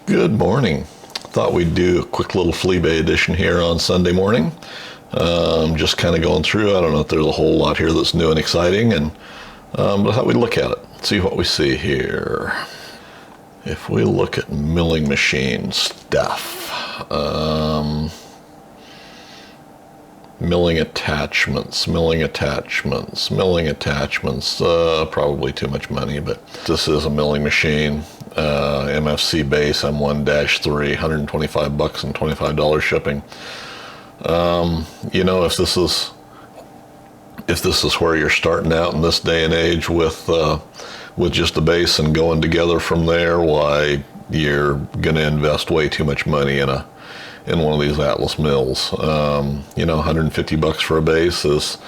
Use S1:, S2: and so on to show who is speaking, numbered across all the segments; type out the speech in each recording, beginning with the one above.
S1: Good morning. Thought we'd do a quick little Fleabay edition here on Sunday morning. Just kind of going through. I don't know if there's a whole lot here that's new and exciting, but I thought we'd look at it, see what we see here. If we look at milling machine stuff, milling attachments, probably too much money, but this is a milling machine. MFC base M1-3, $125 and $25 shipping. If this is where you're starting out in this day and age with just the base and going together from there, why, you're going to invest way too much money in one of these Atlas mills. $150 for a base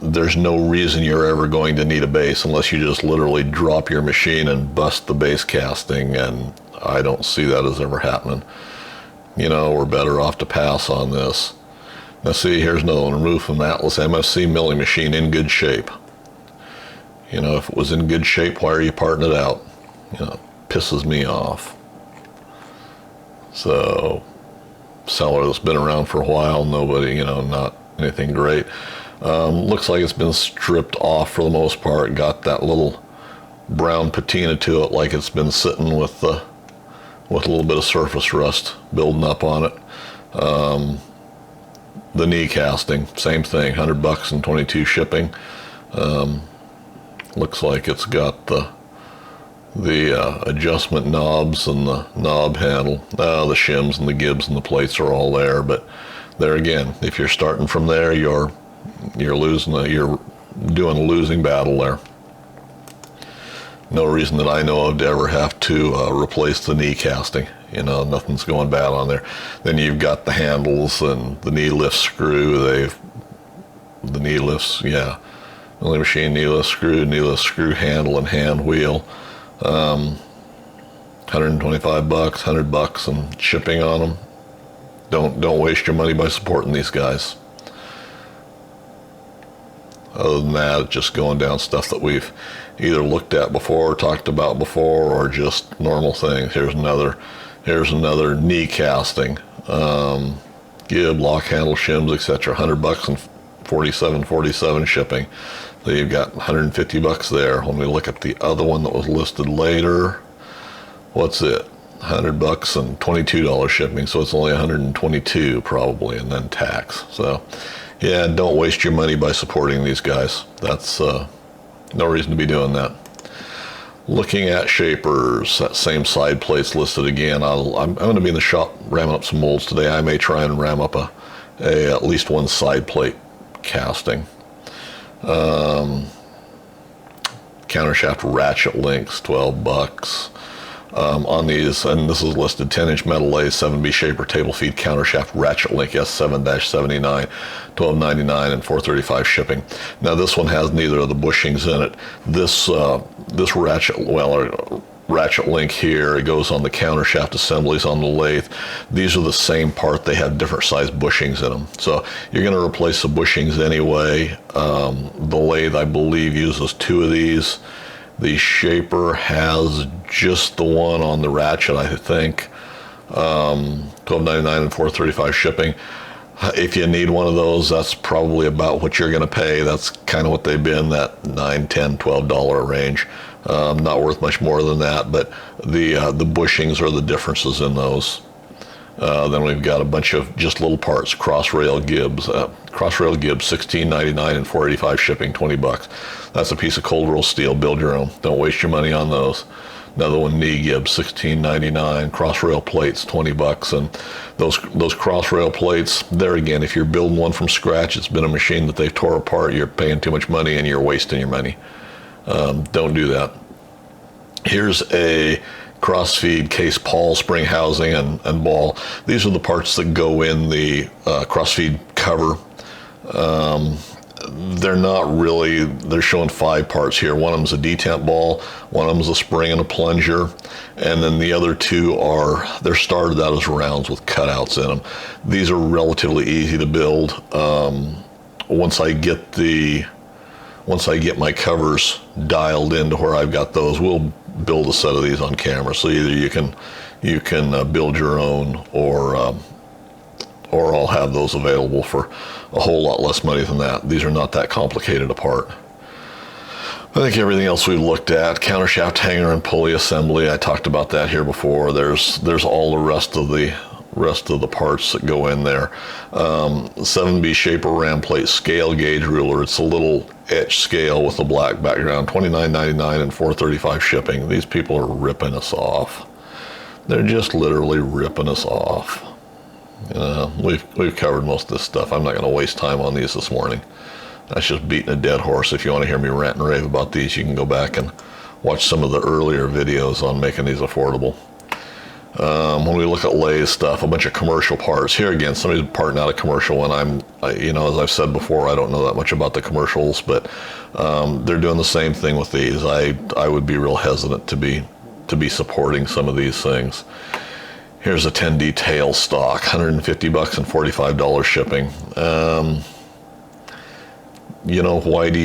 S1: there's no reason you're ever going to need a base unless you just literally drop your machine and bust the base casting, and I don't see that as ever happening. We're better off to pass on this. Now see, here's another one, roof of an Atlas MFC milling machine in good shape. If it was in good shape, why are you parting it out? Pisses me off. So, seller that's been around for a while, nobody, not anything great. Looks like it's been stripped off for the most part. Got that little brown patina to it, like it's been sitting with a little bit of surface rust building up on it. The knee casting, same thing, $100 and $22 shipping. Looks like it's got the adjustment knobs and the knob handle. The shims and the gibs and the plates are all there, but there again, if you're starting from there, you're doing a losing battle there. No reason that I know of to ever have to replace the knee casting. Nothing's going bad on there. Then you've got the handles and the knee lift screw. The knee lifts, milling machine knee lift screw handle and hand wheel. $125, $100 and shipping on them. Don't waste your money by supporting these guys. Other than that, it's just going down stuff that we've either looked at before, talked about before, or just normal things. Here's another knee casting, gib, lock handle, shims, etc. $100 and $47 shipping. So you've got $150 there. When we look at the other one that was listed later, what's it? $100 and $22 shipping, so it's only $122 probably, and then tax. So yeah, don't waste your money by supporting these guys. That's no reason to be doing that. Looking at shapers, that same side plates listed again. I'm going to be in the shop ramming up some molds today. I may try and ram up at least one side plate casting. Countershaft ratchet links, $12. On these, and this is listed 10-inch metal lathe, 7B shaper, table feed, countershaft ratchet link, S7-79, $12.99 and $4.35 shipping. Now this one has neither of the bushings in it. This ratchet link here, it goes on the countershaft assemblies on the lathe. These are the same part, they have different size bushings in them. So you're going to replace the bushings anyway. The lathe, I believe, uses 2 of these. The shaper has just the one on the ratchet, I think. $12.99 and $4.35 shipping. If you need one of those, that's probably about what you're going to pay. That's kind of what they've been, that $9, $10, $12 range. Not worth much more than that, but the bushings are the differences in those. Then we've got a bunch of just little parts, cross-rail gibs, $16.99 and $4.85 shipping, $20. That's a piece of cold roll steel, build your own. Don't waste your money on those. Another one, knee gibs, $16.99, cross-rail plates, $20, and those cross-rail plates, there again, if you're building one from scratch, it's been a machine that they've tore apart, you're paying too much money and you're wasting your money. Don't do that. Here's a crossfeed case pawl, spring housing, and ball. These are the parts that go in the crossfeed cover. They're not really, they're showing 5 parts here. One of them is a detent ball, one of them is a spring and a plunger, and then the other 2 they're started out as rounds with cutouts in them. These are relatively easy to build. Once I get my covers dialed into where I've got those, we'll build a set of these on camera. So either you can you can build your own, or I'll have those available for a whole lot less money than that. These are not that complicated a part. I think everything else we've looked at, countershaft hanger and pulley assembly, I talked about that here before. There's all the rest of the parts that go in there. 7B shaper ram plate scale gauge ruler. It's a little etch scale with a black background, $29.99 and $4.35 shipping. These people are ripping us off. They're just literally ripping us off. We've covered most of this stuff. I'm not going to waste time on these this morning. That's just beating a dead horse. If you want to hear me rant and rave about these, you can go back and watch some of the earlier videos on making these affordable. When we look at lathe stuff, a bunch of commercial parts. Here again, somebody's parting out a commercial one. As I've said before, I don't know that much about the commercials, but they're doing the same thing with these. I would be real hesitant to be supporting some of these things. Here's a 10D tail stock, $150 and $45 shipping. Why do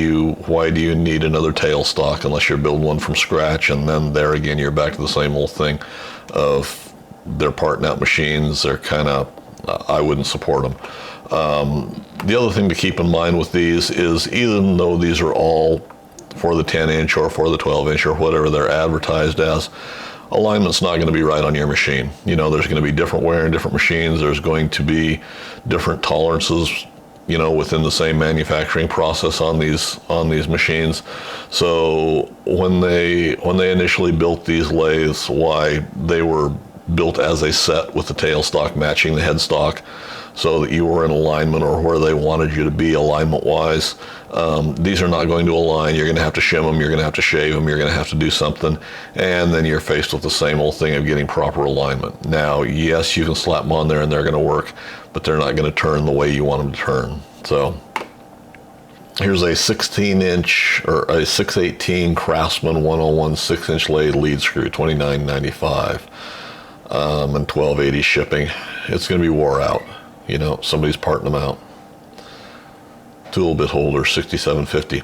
S1: you need another tail stock unless you're building one from scratch? And then there again, you're back to the same old thing of they're parting out machines. They're kind of, I wouldn't support them. The other thing to keep in mind with these is, even though these are all for the 10-inch or for the 12-inch or whatever they're advertised as, alignment's not going to be right on your machine. There's going to be different wear in different machines. There's going to be different tolerances, within the same manufacturing process on these machines. So when they initially built these lathes, why they were built as a set with the tail stock matching the head stock, so that you were in alignment or where they wanted you to be alignment-wise. These are not going to align. You're going to have to shim them. You're going to have to shave them. You're going to have to do something. And then you're faced with the same old thing of getting proper alignment. Now, yes, you can slap them on there and they're going to work, but they're not going to turn the way you want them to turn. So here's a 16-inch or a 618 Craftsman 101 6-inch lathe lead screw, $29.95 and $12.80 shipping. It's going to be wore out. Somebody's parting them out. Tool bit holder, $67.50.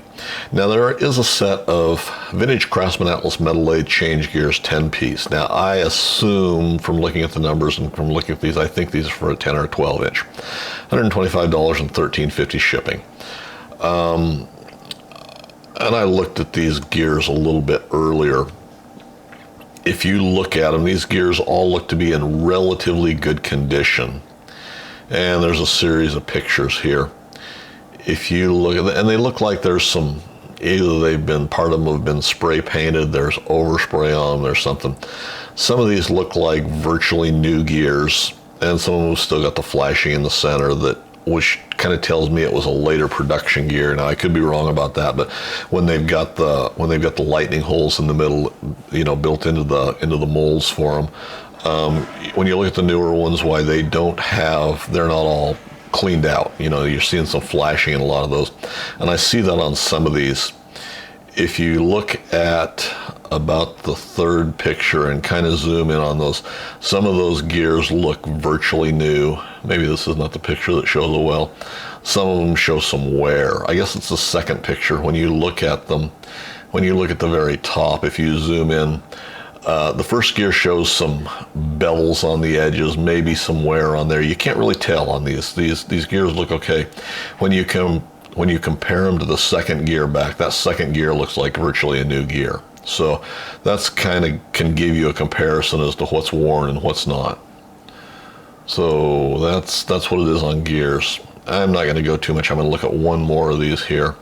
S1: Now there is a set of vintage Craftsman Atlas metal lathe change gears 10-piece. Now I assume from looking at the numbers and from looking at these, I think these are for a 10 or a 12-inch. $125 and $13.50 shipping. And I looked at these gears a little bit earlier. If you look at them, these gears all look to be in relatively good condition. And there's a series of pictures here. If you look at them, and they look like there's some, either part of them have been spray painted, there's overspray on them, there's something. Some of these look like virtually new gears, and some of them have still got the flashing in the center, which kind of tells me it was a later production gear. Now I could be wrong about that, but when they've got the lightning holes in the middle, built into the molds for them. When you look at the newer ones, why they're not all cleaned out. You're seeing some flashing in a lot of those. And I see that on some of these. If you look at about the third picture and kind of zoom in on those, some of those gears look virtually new. Maybe this is not the picture that shows it well. Some of them show some wear. I guess it's the second picture. When you look at them, when you look at the very top, if you zoom in, the first gear shows some bevels on the edges, maybe some wear on there. You can't really tell on these. These gears look okay. When you compare them to the second gear back, that second gear looks like virtually a new gear. So that's can give you a comparison as to what's worn and what's not. So that's what it is on gears. I'm not going to go too much. I'm going to look at one more of these here,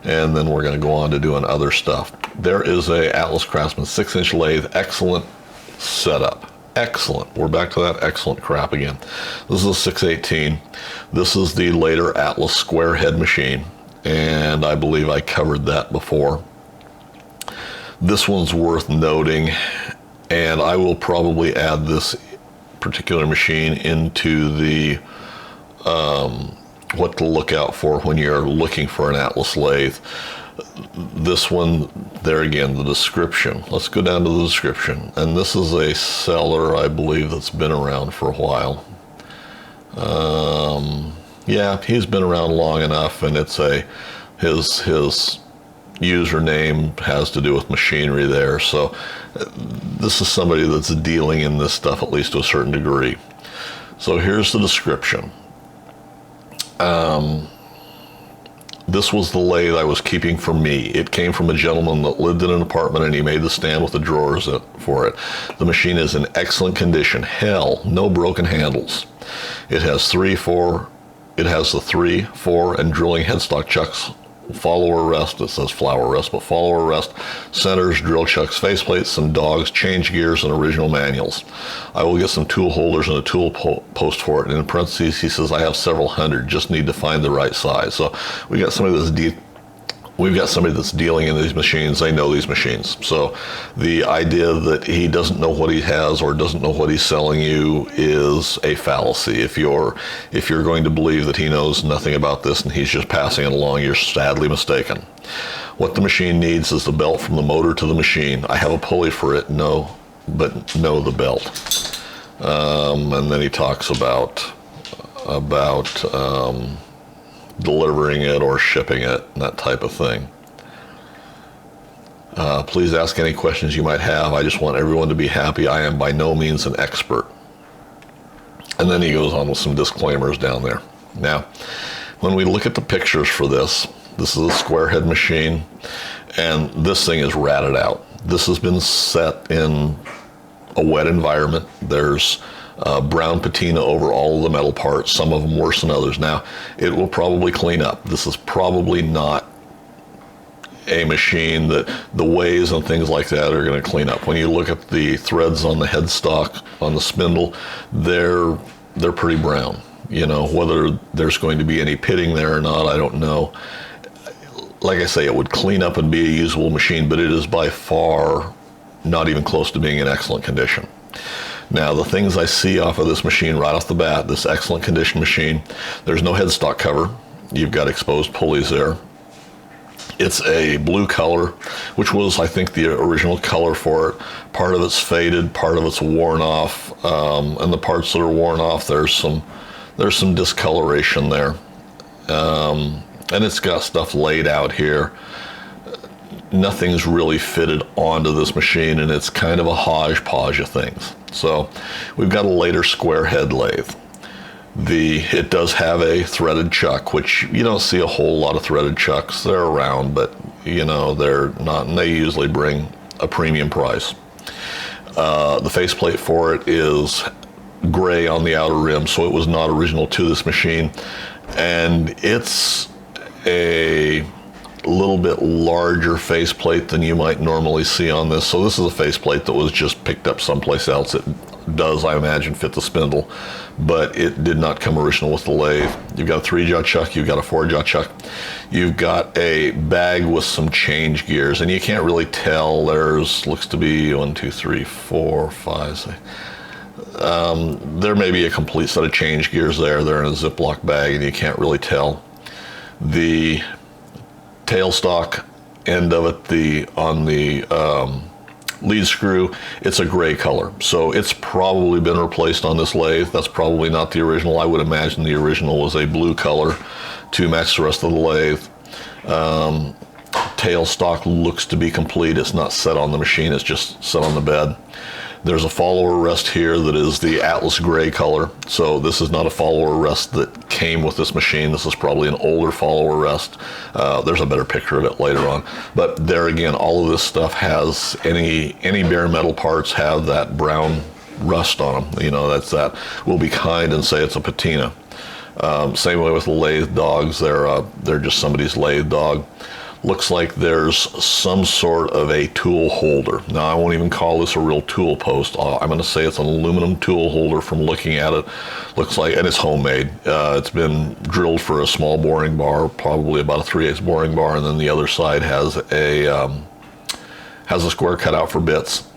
S1: and then we're going to go on to doing other stuff. There is a Atlas Craftsman 6-inch lathe, excellent setup. Excellent. We're back to that excellent crap again. This is a 618. This is the later Atlas square head machine, and I believe I covered that before. This one's worth noting, and I will probably add this particular machine into the what to look out for when you're looking for an Atlas lathe. This one, there again, the description. Let's go down to the description. And this is a seller, I believe, that's been around for a while. Yeah, he's been around long enough, and it's his username has to do with machinery there. So this is somebody that's dealing in this stuff at least to a certain degree. So here's the description. This was the lathe I was keeping for me. It came from a gentleman that lived in an apartment, and he made the stand with the drawers for it. The machine is in excellent condition. Hell, no broken handles. It has the 3, 4, and drilling headstock chucks, follower rest, it says flower rest, but follower rest, centers, drill chucks, faceplates, some dogs, change gears, and original manuals. I will get some tool holders and a tool post for it. And in parentheses, he says, I have several hundred, just need to find the right size. So we got somebody that's dealing in these machines. They know these machines. So the idea that he doesn't know what he has or doesn't know what he's selling you is a fallacy. If you're going to believe that he knows nothing about this and he's just passing it along, you're sadly mistaken. What the machine needs is the belt from the motor to the machine. I have a pulley for it, but no the belt. And then he talks about delivering it or shipping it, and that type of thing. Please ask any questions you might have. I just want everyone to be happy. I am by no means an expert. And then he goes on with some disclaimers down there. Now, when we look at the pictures for this is a square head machine, and this thing is ratted out. This has been set in a wet environment. There's brown patina over all of the metal parts, some of them worse than others. Now, it will probably clean up. This is probably not a machine that the ways and things like that are going to clean up. When you look at the threads on the headstock, on the spindle, they're pretty brown. You know, whether there's going to be any pitting there or not, I don't know. Like I say, it would clean up and be a usable machine, but it is by far not even close to being in excellent condition. Now, the things I see off of this machine right off the bat, this excellent condition machine, there's no headstock cover. You've got exposed pulleys there. It's a blue color, which was, I think, the original color for it. Part of it's faded, part of it's worn off, and the parts that are worn off, there's some discoloration there. And it's got stuff laid out here. Nothing's really fitted onto this machine, and it's kind of a hodgepodge of things. So we've got a later square head lathe. It does have a threaded chuck, which you don't see a whole lot of threaded chucks. They're around, but you know, they're not, and they usually bring a premium price. The faceplate for it is gray on the outer rim, so it was not original to this machine, and it's a little bit larger faceplate than you might normally see on this. So this is a faceplate that was just picked up someplace else. It does, I imagine, fit the spindle, but it did not come original with the lathe. You've got a 3-jaw chuck, you've got a 4-jaw chuck, you've got a bag with some change gears, and you can't really tell. Looks to be 1, 2, 3, 4, 5, 6. There may be a complete set of change gears there. They're in a Ziploc bag, and you can't really tell. The tailstock end of it, on the lead screw, it's a gray color. So it's probably been replaced on this lathe. That's probably not the original. I would imagine the original was a blue color to match the rest of the lathe. Tailstock looks to be complete. It's not set on the machine, it's just set on the bed. There's a follower rest here that is the Atlas gray color. So this is not a follower rest that came with this machine. This is probably an older follower rest. There's a better picture of it later on. But there again, all of this stuff has, any bare metal parts have that brown rust on them. You know, that. We'll be kind and say it's a patina. Same way with the lathe dogs. They're just somebody's lathe dog. Looks like there's some sort of a tool holder. Now, I won't even call this a real tool post. I'm going to say it's an aluminum tool holder from looking at it. Looks like, and it's homemade. It's been drilled for a small boring bar, probably about a 3/8 boring bar, and then the other side has a square cut out for bits.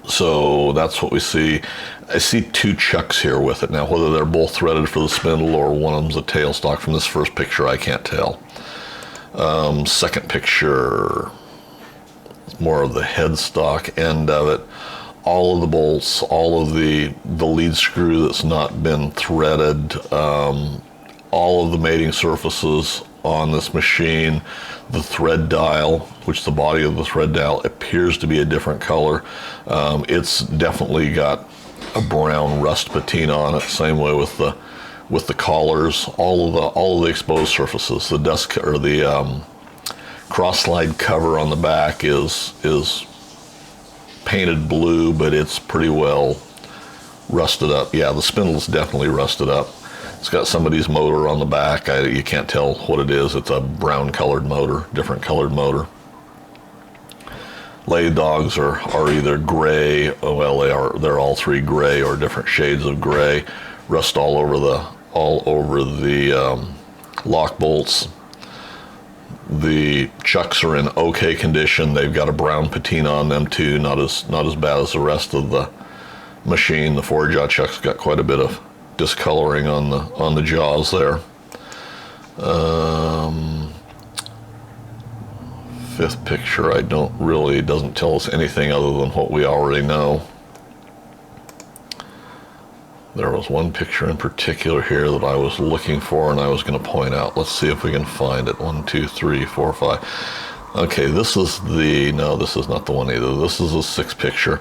S1: So that's what we see. I see 2 chucks here with it. Now, whether they're both threaded for the spindle or one of them's a tailstock from this first picture, I can't tell. Second picture, more of the headstock end of it. All of the bolts, all of the lead screw that's not been threaded, all of the mating surfaces on this machine. The thread dial, which the body of the thread dial appears to be a different color. It's definitely got a brown rust patina on it. Same way with the collars. All of the exposed surfaces. The dust or the cross slide cover on the back is painted blue, but it's pretty well rusted up. Yeah, the spindle's definitely rusted up. It's got somebody's motor on the back. You can't tell what it is. It's a brown colored motor, different colored motor. Lathe dogs are either gray, well they're all three gray or different shades of gray. Rust all over the lock bolts. The chucks are in okay condition. They've got a brown patina on them too, not as bad as the rest of the machine. The four jaw chuck's got quite a bit of discoloring on the jaws there. Fifth picture doesn't tell us anything other than what we already know. There was one picture in particular here that I was looking for and I was going to point out. Let's see if we can find it. 1, 2, 3, 4, 5. Okay, this is not the one either. This is a sixth picture.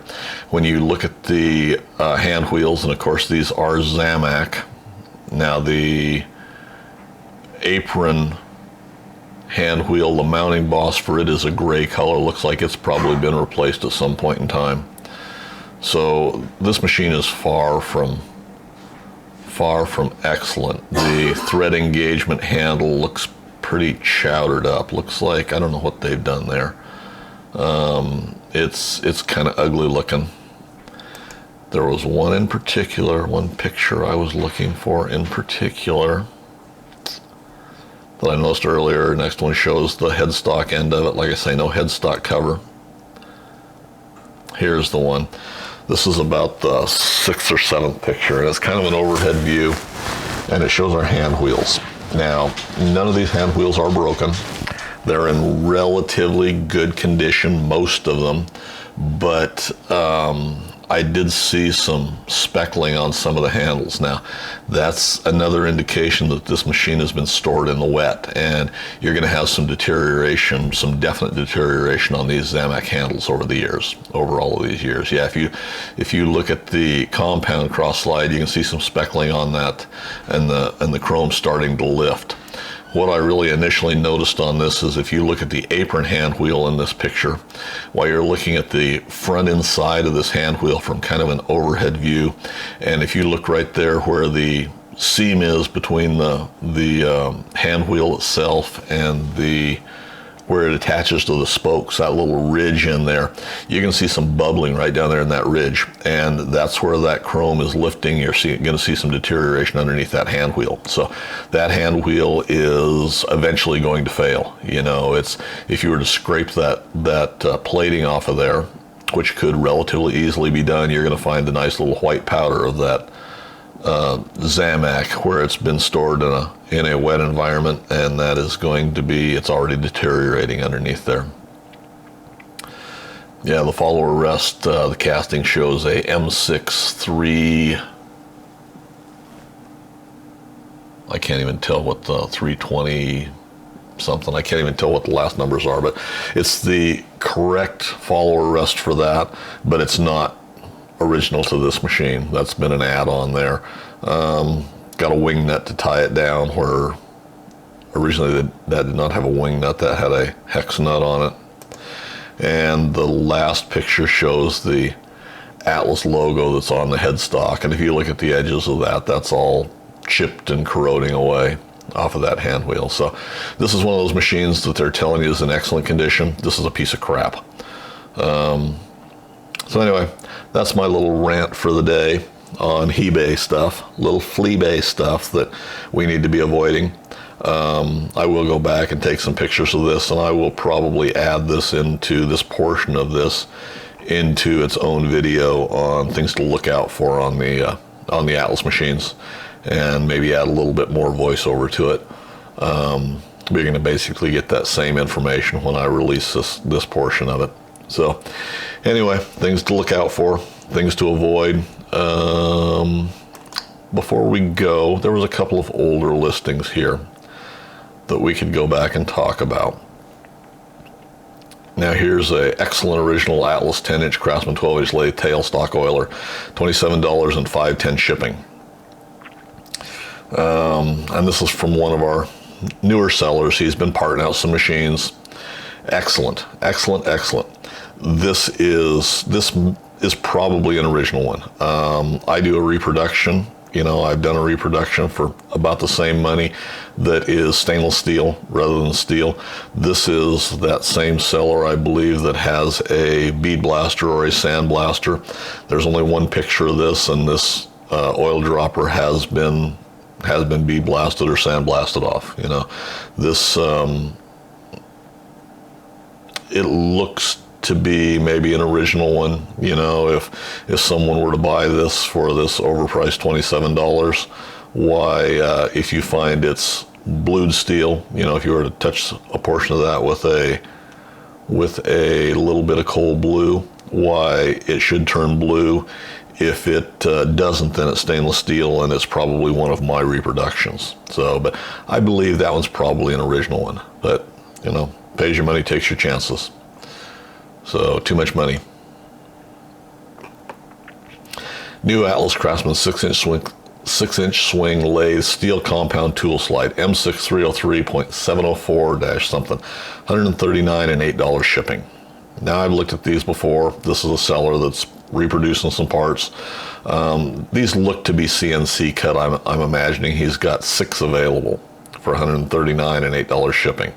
S1: When you look at the hand wheels, and of course these are Zamac. Now the apron hand wheel, the mounting boss for it is a gray color. Looks like it's probably been replaced at some point in time. So this machine is far from excellent. The thread engagement handle looks pretty chowdered up. Looks like, I don't know what they've done there. It's kind of ugly looking. There was one picture I was looking for in particular that I noticed earlier. Next one shows the headstock end of it. Like I say, no headstock cover. Here's the one. This is about the sixth or seventh picture, and it's kind of an overhead view, and it shows our hand wheels. Now, none of these hand wheels are broken. They're in relatively good condition, most of them, but I did see some speckling on some of the handles. Now, that's another indication that this machine has been stored in the wet, and you're going to have some deterioration, some definite deterioration on these Zamac handles over all of these years. Yeah, if you look at the compound cross slide, you can see some speckling on that, and the chrome starting to lift. What I really initially noticed on this is if you look at the apron hand wheel in this picture, while you're looking at the front inside of this hand wheel from kind of an overhead view, and if you look right there where the seam is between the hand wheel itself and where it attaches to the spokes, that little ridge in there, you can see some bubbling right down there in that ridge, and that's where that chrome is lifting. You're going to see some deterioration underneath that hand wheel. So that hand wheel is eventually going to fail. You know, if you were to scrape that plating off of there, which could relatively easily be done, you're going to find a nice little white powder of that Zamac where it's been stored in a wet environment, and that is going to be, it's already deteriorating underneath there. Yeah, the follower rest, the casting shows a M6-3, I can't even tell what the 320 something, I can't even tell what the last numbers are, but it's the correct follower rest for that, but it's not original to this machine. That's been an add-on there. Got a wing nut to tie it down, where originally that did not have a wing nut, that had a hex nut on it. And the last picture shows the Atlas logo that's on the headstock, and if you look at the edges of that, that's all chipped and corroding away off of that hand wheel. So this is one of those machines that they're telling you is in excellent condition. This is a piece of crap. So anyway, that's my little rant for the day on Fleabay stuff, little Fleabay stuff that we need to be avoiding. I will go back and take some pictures of this, and I will probably add this portion of this into its own video on things to look out for on the Atlas machines, and maybe add a little bit more voiceover to it. We're going to basically get that same information when I release this portion of it. So anyway, things to look out for, things to avoid. Before we go, there was a couple of older listings here that we could go back and talk about. Now here's a excellent original Atlas 10-inch Craftsman 12-inch lathe tailstock oiler, $27.05 shipping. And this is from one of our newer sellers. He's been parting out some machines. Excellent, excellent, excellent. This is probably an original one. I do a reproduction. You know, I've done a reproduction for about the same money that is stainless steel rather than steel. This is that same seller, I believe, that has a bead blaster or a sand blaster. There's only one picture of this, and this oil dropper has been bead blasted or sand blasted off. You know, this it looks to be maybe an original one. You know, if someone were to buy this for this overpriced $27, why, if you find it's blued steel, you know, if you were to touch a portion of that with a little bit of cold blue, why it should turn blue. If it doesn't, then it's stainless steel, and it's probably one of my reproductions. So, but I believe that one's probably an original one. But, you know, pays your money, takes your chances. So, too much money. New Atlas Craftsman 6-inch swing lathe steel compound tool slide, M6303.704-something, $139 and $8 shipping. Now, I've looked at these before. This is a seller that's reproducing some parts. These look to be CNC cut. I'm imagining he's got 6 available for $139 and $8 shipping.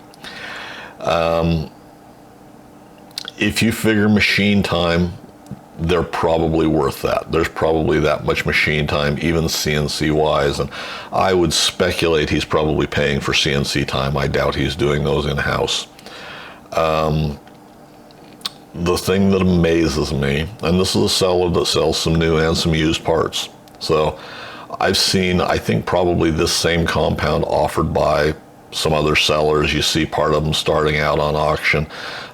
S1: If you figure machine time, they're probably worth that. There's probably that much machine time, even CNC wise, and I would speculate he's probably paying for CNC time. I doubt he's doing those in-house. The thing that amazes me, and this is a seller that sells some new and some used parts. So I've seen, I think probably this same compound offered by some other sellers. You see part of them starting out on auction.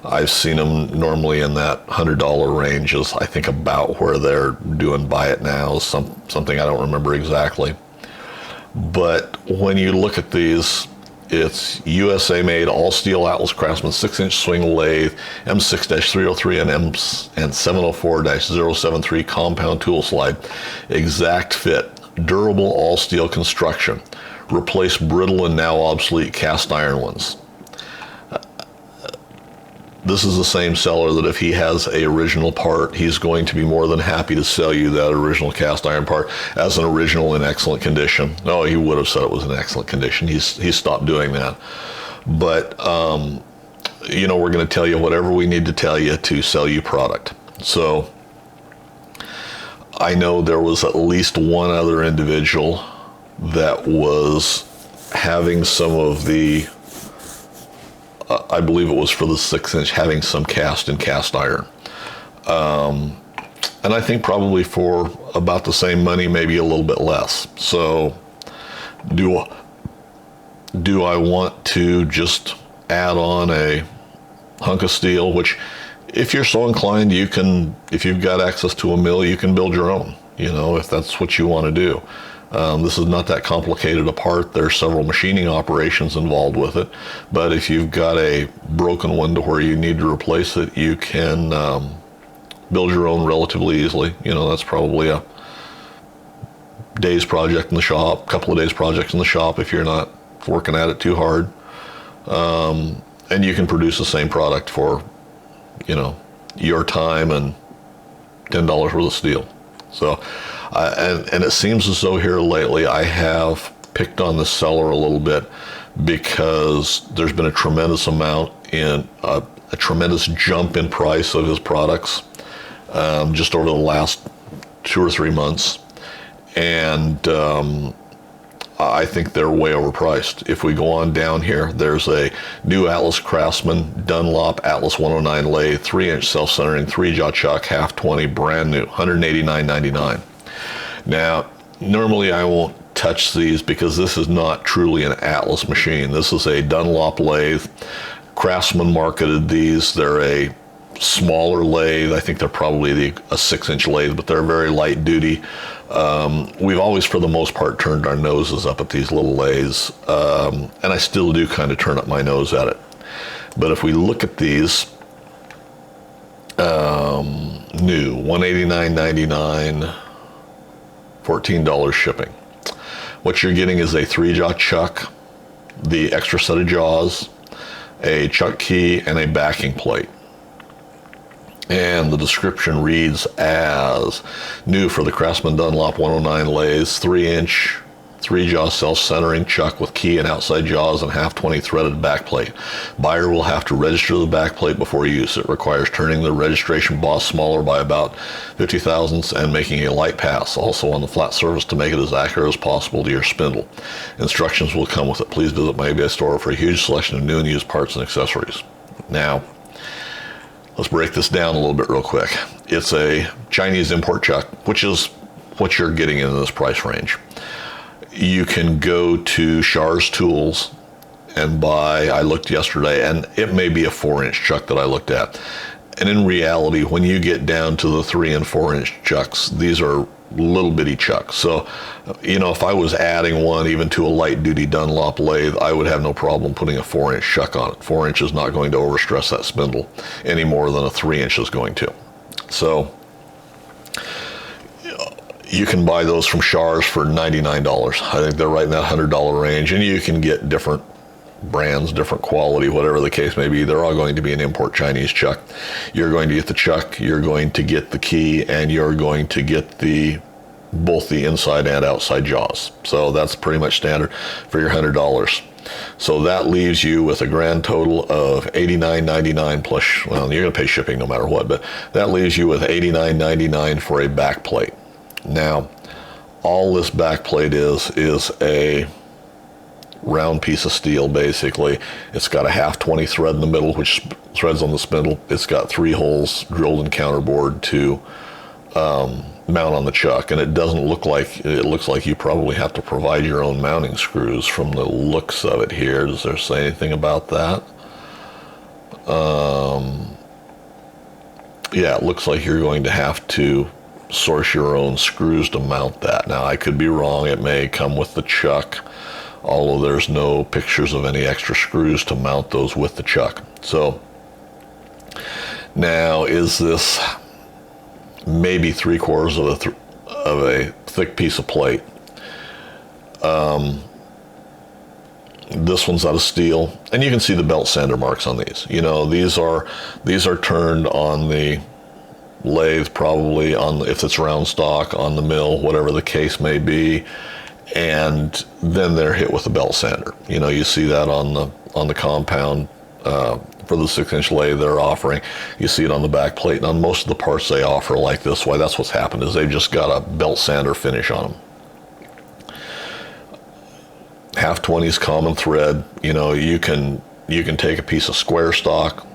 S1: I've seen them normally in that $100 range is, I think, about where they're doing buy it now, something I don't remember exactly. But when you look at these, it's USA made all steel Atlas Craftsman 6-inch swing lathe, M6-303 and M704-073 compound tool slide, exact fit, durable all steel construction. Replace brittle and now obsolete cast iron ones. This is the same seller that if he has a original part, he's going to be more than happy to sell you that original cast iron part as an original in excellent condition. No, he would have said it was in excellent condition. He's stopped doing that. But, you know, we're going to tell you whatever we need to tell you to sell you product. So I know there was at least one other individual that was having some of the, I believe it was for the 6-inch, having some cast and cast iron. And I think probably for about the same money, maybe a little bit less. So do I want to just add on a hunk of steel, which if you're so inclined, you can, if you've got access to a mill, you can build your own, you know, if that's what you want to do. This is not that complicated a part. There's several machining operations involved with it, but if you've got a broken one to where you need to replace it, you can build your own relatively easily. You know, that's probably a day's project in the shop, couple of days project in the shop if you're not working at it too hard. And you can produce the same product for, you know, your time and $10 worth of steel. So, and it seems as though here lately I have picked on the seller a little bit because there's been a tremendous amount in a tremendous jump in price of his products just over the last 2 or 3 months, and I think they're way overpriced. If we go on down here, there's a new Atlas Craftsman Dunlop Atlas 109 lathe, 3-inch self-centering, 3-jaw chuck, half 20, brand new, $189.99. Now, normally I won't touch these because this is not truly an Atlas machine. This is a Dunlop lathe. Craftsman marketed these. They're a smaller lathe. I think they're probably a 6-inch lathe, but they're very light duty. We've always, for the most part, turned our noses up at these little lathes, and I still do kind of turn up my nose at it. But if we look at these, new, $189.99, $14 shipping. What you're getting is a 3-jaw chuck, the extra set of jaws, a chuck key, and a backing plate. And the description reads as new for the Craftsman Dunlop 109 lathes, 3-inch, 3-jaw self-centering chuck with key and outside jaws and half-20 threaded backplate. Buyer will have to register the backplate before use. It requires turning the registration boss smaller by about 50 thousandths and making a light pass, also on the flat surface to make it as accurate as possible to your spindle. Instructions will come with it. Please visit my eBay store for a huge selection of new and used parts and accessories. Now, let's break this down a little bit real quick. It's a Chinese import chuck, which is what you're getting in this price range. You can go to Shar's Tools and buy, I looked yesterday, and it may be a 4-inch chuck that I looked at. And in reality, when you get down to the 3 and 4-inch chucks, these are little bitty chucks. So, if I was adding one even to a light duty Dunlop lathe, I would have no problem putting a 4-inch chuck on it. 4 inch is not going to overstress that spindle any more than a 3-inch is going to. So, you can buy those from Shar's for $99. I think they're right in that $100 range, and you can get different brands, different quality, whatever the case may be. They're all going to be an import Chinese chuck. You're going to get the chuck, you're going to get the key, and you're going to get both the inside and outside jaws. So that's pretty much standard for your $100. So that leaves you with a grand total of $89.99 plus, well, you're going to pay shipping no matter what, but that leaves you with $89.99 for a back plate. Now, all this back plate is a round piece of steel, basically. It's got a half-20 thread in the middle, which threads on the spindle. It's got 3 holes drilled in counterboard to mount on the chuck, and it looks like you probably have to provide your own mounting screws from the looks of it here. Does there say anything about that? Yeah, it looks like you're going to have to source your own screws to mount that. Now, I could be wrong. It may come with the chuck, although there's no pictures of any extra screws to mount those with the chuck. So now, is this maybe 3/4 of a thick piece of plate? This one's out of steel, and you can see the belt sander marks on these. These are turned on the lathe, probably if it's round stock, on the mill, whatever the case may be, and then they're hit with a belt sander. You see that on the compound for the 6-inch lathe they're offering. You see it on the back plate, and on most of the parts they offer like this. Why, that's what's happened, is they've just got a belt sander finish on them. Half-20 is common thread. You can take a piece of square stock,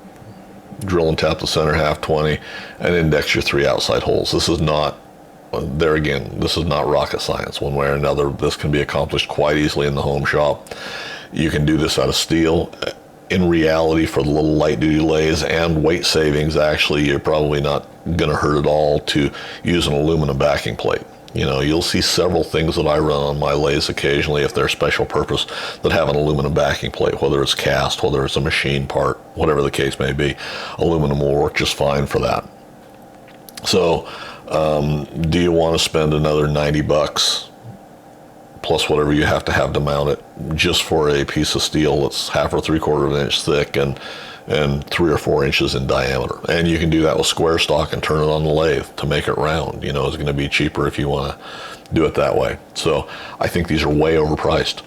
S1: drill and tap the center half-20, and index your 3 outside holes. This is not, this is not rocket science one way or another. This can be accomplished quite easily in the home shop. You can do this out of steel. In reality, for the little light duty lathes and weight savings, actually, you're probably not going to hurt at all to use an aluminum backing plate. You'll see several things that I run on my lathes occasionally, if they're special purpose, that have an aluminum backing plate, whether it's cast, whether it's a machine part, whatever the case may be. Aluminum will work just fine for that. So, do you want to spend another $90 plus whatever you have to mount it just for a piece of steel that's 1/2 or 3/4 of an inch thick and 3 or 4 inches in diameter? And you can do that with square stock and turn it on the lathe to make it round. It's going to be cheaper if you want to do it that way. So I think these are way overpriced.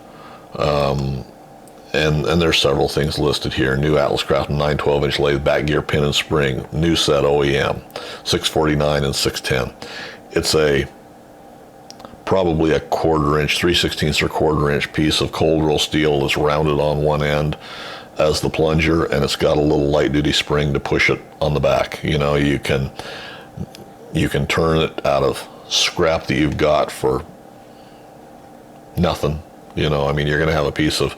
S1: And there's several things listed here. New Atlas Craftsman 9/12-inch lathe, back gear, pin and spring, new set OEM, 649 and 610. It's probably a 1/4 inch, 3/16 or 1/4 inch piece of cold roll steel that's rounded on one end as the plunger, and it's got a little light duty spring to push it on the back. You can turn it out of scrap that you've got for nothing. You're going to have a piece of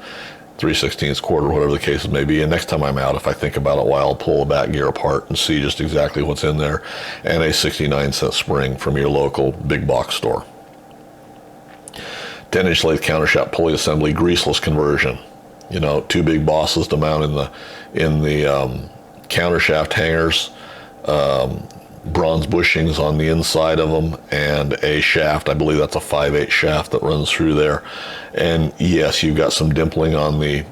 S1: 3/16 quarter, whatever the case may be. And next time I'm out, if I think about it, I'll pull the back gear apart and see just exactly what's in there. And a 69-cent spring from your local big box store. 10-inch lathe countershaft pulley assembly, greaseless conversion. You know, 2 big bosses to mount in the countershaft hangers. Bronze bushings on the inside of them, and a shaft. I believe that's a 5/8 shaft that runs through there. And yes, you've got some dimpling on the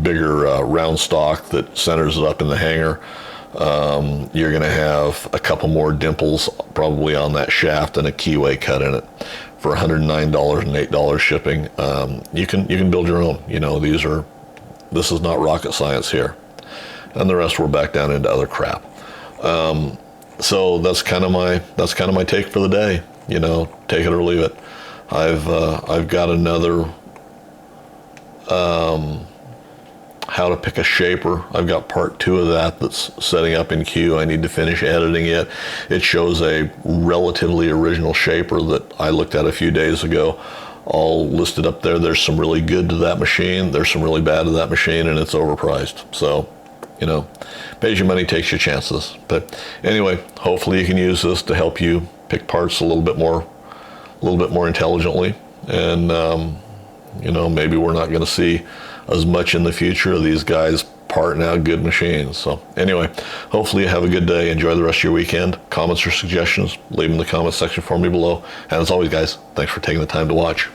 S1: bigger round stock that centers it up in the hanger. You're going to have a couple more dimples probably on that shaft and a keyway cut in it. For $109 and $8 shipping, you can build your own. You know, this is not rocket science here. And the rest we're back down into other crap. So that's kind of my take for the day. You know, take it or leave it. I've got another how to pick a shaper. I've got part 2 of that's setting up in queue. I need to finish editing it. It shows a relatively original shaper that I looked at a few days ago, all listed up there. There's some really good to that machine. There's some really bad to that machine, and it's overpriced. So, you know, pays your money, takes your chances. But anyway, hopefully you can use this to help you pick parts a little bit more intelligently. And, you know, maybe we're not going to see as much in the future of these guys parting out good machines. So anyway, hopefully you have a good day. Enjoy the rest of your weekend. Comments or suggestions, leave them in the comment section for me below. And as always, guys, thanks for taking the time to watch.